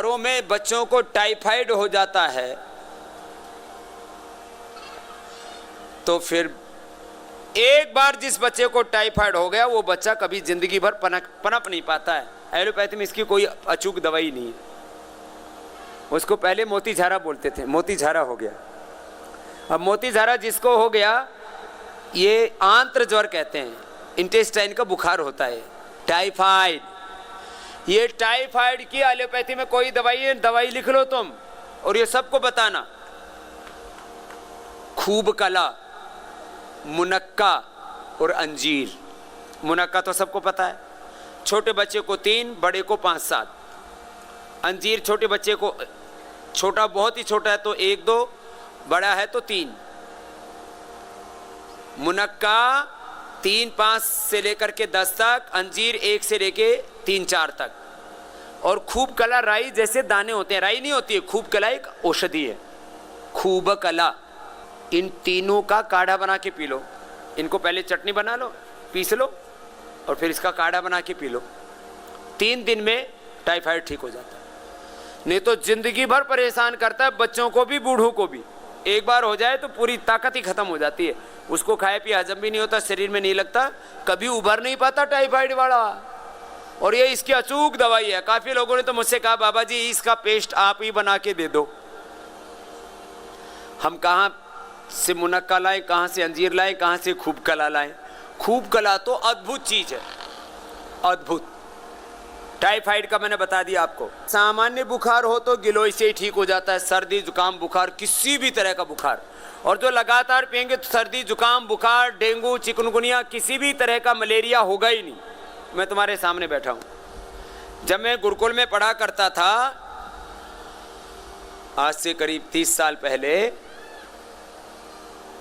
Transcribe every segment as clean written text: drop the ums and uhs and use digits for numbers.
घरों में बच्चों को टाइफाइड हो जाता है तो फिर एक बार जिस बच्चे को टाइफाइड हो गया वो बच्चा कभी जिंदगी भर पनप नहीं पाता है। एलोपैथी में इसकी कोई अचूक दवाई नहीं है। उसको पहले मोती झारा बोलते थे, मोती झारा हो गया। अब मोती झारा जिसको हो गया ये आंत्र ज्वर कहते हैं, इंटेस्टाइन का बुखार होता है, टाइफाइड। ये टाइफाइड की एलोपैथी में कोई दवाई है, दवाई लिख लो तुम और ये सबको बताना। खूब कला, मुनक्का और अंजीर। मुनक्का तो सबको पता है, छोटे बच्चे को 3, बड़े को 5-7। अंजीर छोटे बच्चे को, छोटा बहुत ही छोटा है तो 1-2, बड़ा है तो 3। मुनक्का 3-5 से लेकर के 10 तक, अंजीर 1 से लेके 3-4 तक। और खूब कला राई जैसे दाने होते हैं, राई नहीं होती है, खूब कला एक औषधि है, खूब कला। इन तीनों का काढ़ा बना के पी लो। इनको पहले चटनी बना लो, पीस लो और फिर इसका काढ़ा बना के पी लो। 3 दिन में टाइफाइड ठीक हो जाता है। नहीं तो जिंदगी भर परेशान करता है, बच्चों को भी बूढ़ों को भी। एक बार हो जाए तो पूरी ताकत ही खत्म हो जाती है, उसको खाए पिए हजम भी नहीं होता, शरीर में नहीं लगता, कभी उभर नहीं पाता टाइफाइड वाला। और ये इसकी अचूक दवाई है। काफी लोगों ने तो मुझसे कहा बाबा जी इसका पेस्ट आप ही बना के दे दो। हम कहाँ से मुनक्का लाएं, कहाँ से अंजीर लाएं, कहाँ से खूब कला लाएं। खूब कला तो अद्भुत चीज है, अद्भुत। टाइफाइड का मैंने बता दिया आपको। सामान्य बुखार हो तो गिलोय से ही ठीक हो जाता है, सर्दी जुकाम बुखार, किसी भी तरह का बुखार। और जो लगातार पिएंगे तो सर्दी जुकाम बुखार, डेंगू, चिकनगुनिया, किसी भी तरह का मलेरिया होगा ही नहीं। मैं तुम्हारे सामने बैठा हूं। जब मैं गुरुकुल में पढ़ा करता था, आज से करीब 30 साल पहले,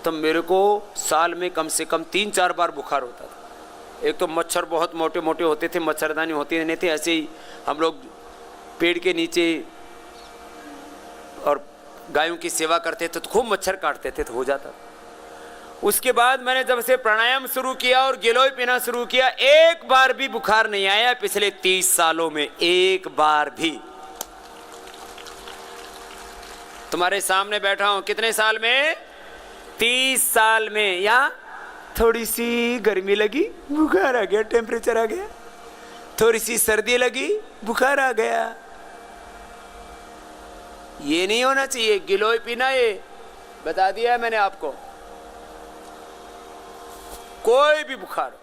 तो मेरे को साल में कम से कम 3-4 बार बुखार होता था। एक तो मच्छर बहुत मोटे मोटे होते थे, मच्छरदानी होती नहीं थी, ऐसे ही हम लोग पेड़ के नीचे और गायों की सेवा करते थे तो खूब मच्छर काटते थे तो हो जाता। उसके बाद मैंने जब से प्राणायाम शुरू किया और गिलोय पीना शुरू किया, एक बार भी बुखार नहीं आया पिछले 30 सालों में, एक बार भी। तुम्हारे सामने बैठा हूं, कितने साल में? 30 साल में। या थोड़ी सी गर्मी लगी, बुखार आ गया, टेम्परेचर आ गया, थोड़ी सी सर्दी लगी, बुखार आ गया। ये नहीं होना चाहिए। गिलोय पीना, ये बता दिया है मैंने आपको। कोई भी बुखार हो,